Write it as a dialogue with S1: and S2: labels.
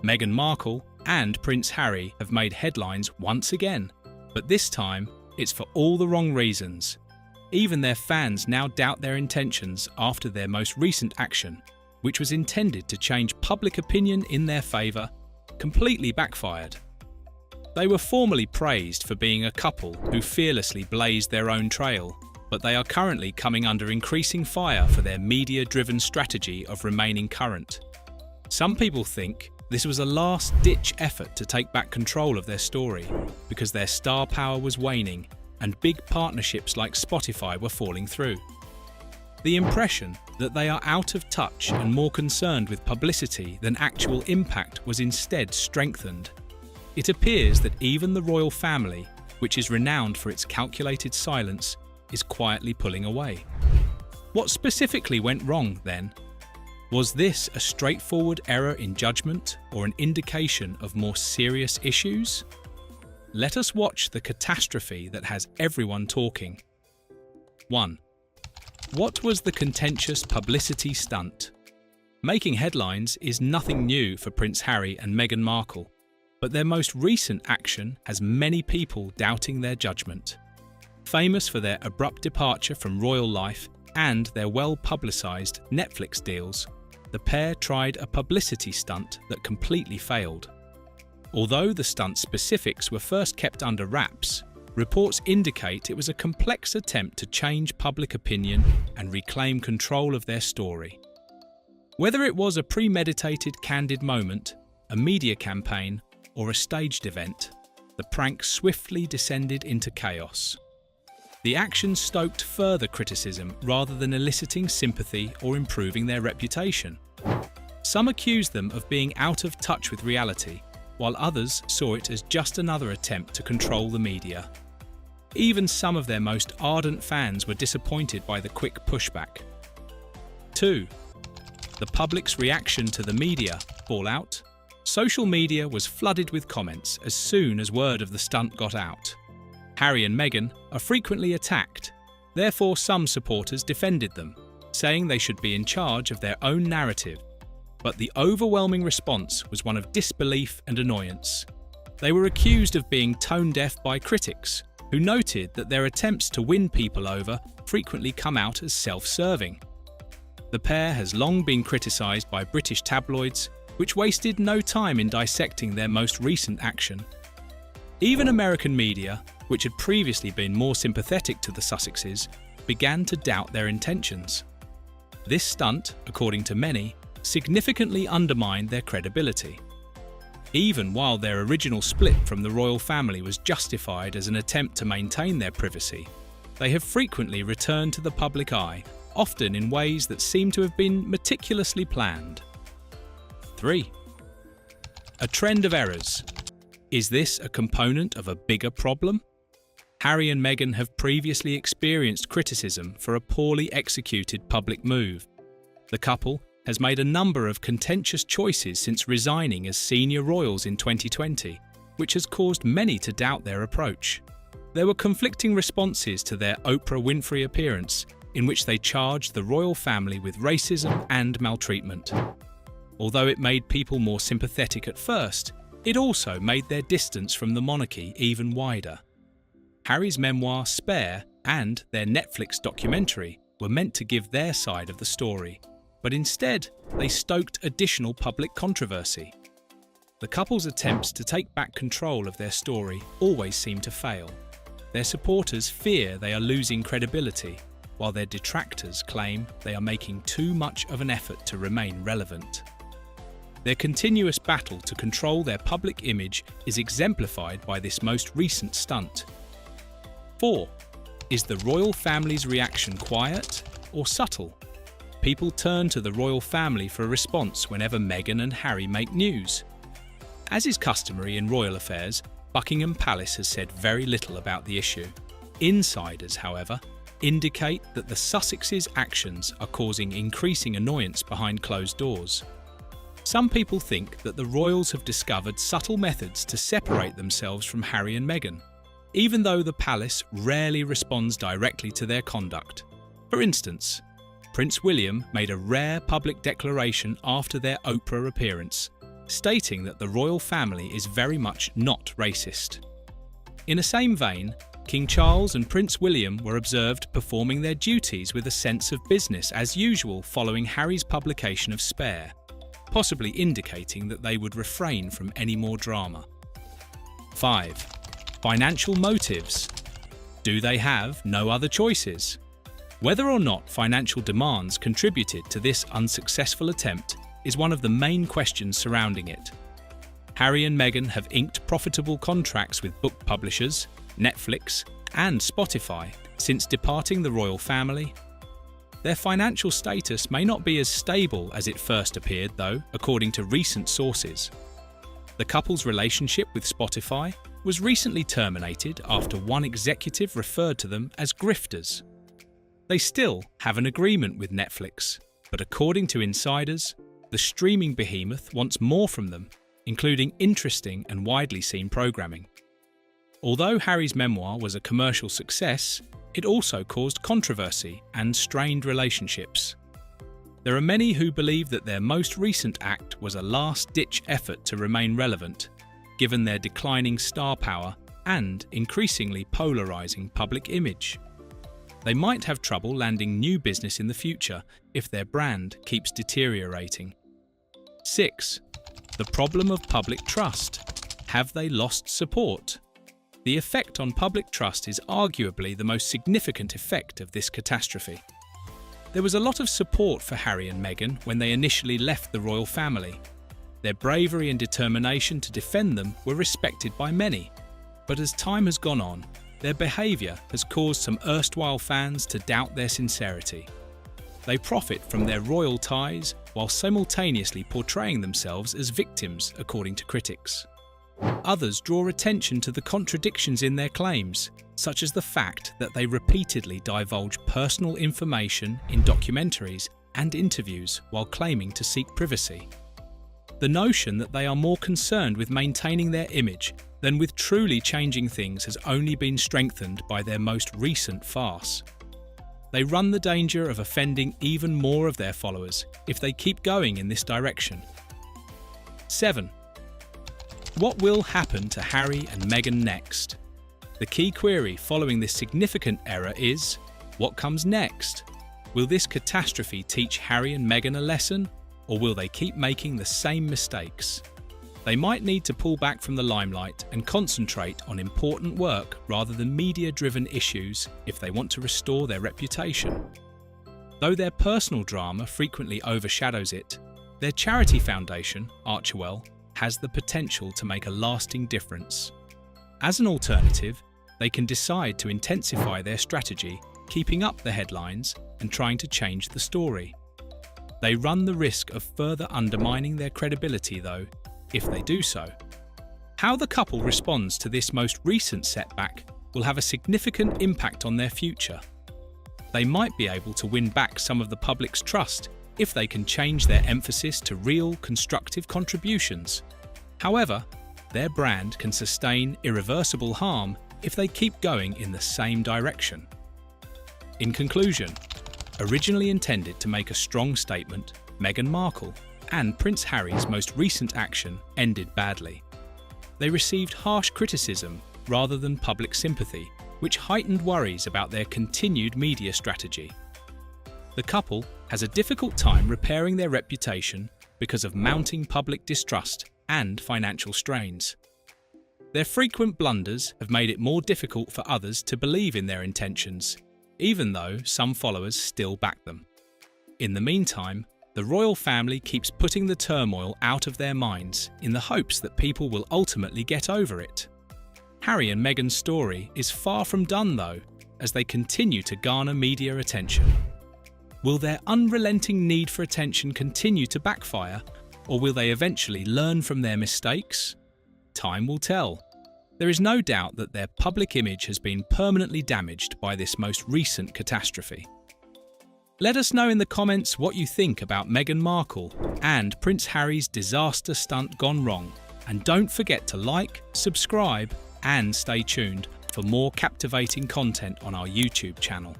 S1: Meghan Markle and Prince Harry have made headlines once again, but this time it's for all the wrong reasons. Even their fans now doubt their intentions after their most recent action, which was intended to change public opinion in their favour, completely backfired. They were formerly praised for being a couple who fearlessly blazed their own trail, but they are currently coming under increasing fire for their media-driven strategy of remaining current. Some people think this was a last-ditch effort to take back control of their story because their star power was waning and big partnerships like Spotify were falling through. The impression that they are out of touch and more concerned with publicity than actual impact was instead strengthened. It appears that even the royal family, which is renowned for its calculated silence, is quietly pulling away. What specifically went wrong then? Was this a straightforward error in judgment or an indication of more serious issues? Let us watch the catastrophe that has everyone talking. 1. What was the contentious publicity stunt? Making headlines is nothing new for Prince Harry and Meghan Markle, but their most recent action has many people doubting their judgment. Famous for their abrupt departure from royal life and their well-publicised Netflix deals, the pair tried a publicity stunt that completely failed. Although the stunt specifics were first kept under wraps, reports indicate it was a complex attempt to change public opinion and reclaim control of their story. Whether it was a premeditated candid moment, a media campaign, or a staged event, the prank swiftly descended into chaos. The action stoked further criticism rather than eliciting sympathy or improving their reputation. Some accused them of being out of touch with reality, while others saw it as just another attempt to control the media. Even some of their most ardent fans were disappointed by the quick pushback. 2. The public's reaction to the media fallout. Social media was flooded with comments as soon as word of the stunt got out. Harry and Meghan are frequently attacked, therefore some supporters defended them, saying they should be in charge of their own narrative. But the overwhelming response was one of disbelief and annoyance. They were accused of being tone-deaf by critics, who noted that their attempts to win people over frequently come out as self-serving. The pair has long been criticised by British tabloids, which wasted no time in dissecting their most recent action. Even American media, which had previously been more sympathetic to the Sussexes, began to doubt their intentions. This stunt, according to many, significantly undermined their credibility. Even while their original split from the royal family was justified as an attempt to maintain their privacy, they have frequently returned to the public eye, often in ways that seem to have been meticulously planned. 3. A trend of errors. Is this a component of a bigger problem? Harry and Meghan have previously experienced criticism for a poorly executed public move. The couple has made a number of contentious choices since resigning as senior royals in 2020, which has caused many to doubt their approach. There were conflicting responses to their Oprah Winfrey appearance, in which they charged the royal family with racism and maltreatment. Although it made people more sympathetic at first, it also made their distance from the monarchy even wider. Harry's memoir Spare and their Netflix documentary were meant to give their side of the story, but instead they stoked additional public controversy. The couple's attempts to take back control of their story always seem to fail. Their supporters fear they are losing credibility, while their detractors claim they are making too much of an effort to remain relevant. Their continuous battle to control their public image is exemplified by this most recent stunt. 4. Is the royal family's reaction quiet or subtle? People turn to the royal family for a response whenever Meghan and Harry make news. As is customary in royal affairs, Buckingham Palace has said very little about the issue. Insiders, however, indicate that the Sussexes' actions are causing increasing annoyance behind closed doors. Some people think that the royals have discovered subtle methods to separate themselves from Harry and Meghan, even though the palace rarely responds directly to their conduct. For instance, Prince William made a rare public declaration after their Oprah appearance, stating that the royal family is very much not racist. In the same vein, King Charles and Prince William were observed performing their duties with a sense of business as usual following Harry's publication of Spare, possibly indicating that they would refrain from any more drama. 5. Financial motives. Do they have no other choices? Whether or not financial demands contributed to this unsuccessful attempt is one of the main questions surrounding it. Harry and Meghan have inked profitable contracts with book publishers, Netflix, and Spotify since departing the royal family. Their financial status may not be as stable as it first appeared, though, according to recent sources. The couple's relationship with Spotify was recently terminated after one executive referred to them as grifters. They still have an agreement with Netflix, but according to insiders, the streaming behemoth wants more from them, including interesting and widely seen programming. Although Harry's memoir was a commercial success, it also caused controversy and strained relationships. There are many who believe that their most recent act was a last-ditch effort to remain relevant, given their declining star power and increasingly polarizing public image. They might have trouble landing new business in the future if their brand keeps deteriorating. 6. The problem of public trust. Have they lost support? The effect on public trust is arguably the most significant effect of this catastrophe. There was a lot of support for Harry and Meghan when they initially left the royal family. Their bravery and determination to defend them were respected by many, but as time has gone on, their behaviour has caused some erstwhile fans to doubt their sincerity. They profit from their royal ties while simultaneously portraying themselves as victims, according to critics. Others draw attention to the contradictions in their claims, such as the fact that they repeatedly divulge personal information in documentaries and interviews while claiming to seek privacy. The notion that they are more concerned with maintaining their image than with truly changing things has only been strengthened by their most recent farce. They run the danger of offending even more of their followers if they keep going in this direction. 7. What will happen to Harry and Meghan next? The key query following this significant error is, what comes next? Will this catastrophe teach Harry and Meghan a lesson, or will they keep making the same mistakes? They might need to pull back from the limelight and concentrate on important work rather than media-driven issues if they want to restore their reputation. Though their personal drama frequently overshadows it, their charity foundation, Archewell, has the potential to make a lasting difference. As an alternative, they can decide to intensify their strategy, keeping up the headlines and trying to change the story. They run the risk of further undermining their credibility, though, if they do so. How the couple responds to this most recent setback will have a significant impact on their future. They might be able to win back some of the public's trust if they can change their emphasis to real, constructive contributions. However, their brand can sustain irreversible harm if they keep going in the same direction. In conclusion, originally intended to make a strong statement, Meghan Markle and Prince Harry's most recent action ended badly. They received harsh criticism rather than public sympathy, which heightened worries about their continued media strategy. The couple has a difficult time repairing their reputation because of mounting public distrust and financial strains. Their frequent blunders have made it more difficult for others to believe in their intentions, even though some followers still back them. In the meantime, the royal family keeps putting the turmoil out of their minds in the hopes that people will ultimately get over it. Harry and Meghan's story is far from done, though, as they continue to garner media attention. Will their unrelenting need for attention continue to backfire, or will they eventually learn from their mistakes? Time will tell. There is no doubt that their public image has been permanently damaged by this most recent catastrophe. Let us know in the comments what you think about Meghan Markle and Prince Harry's disaster stunt gone wrong. And don't forget to like, subscribe, and stay tuned for more captivating content on our YouTube channel.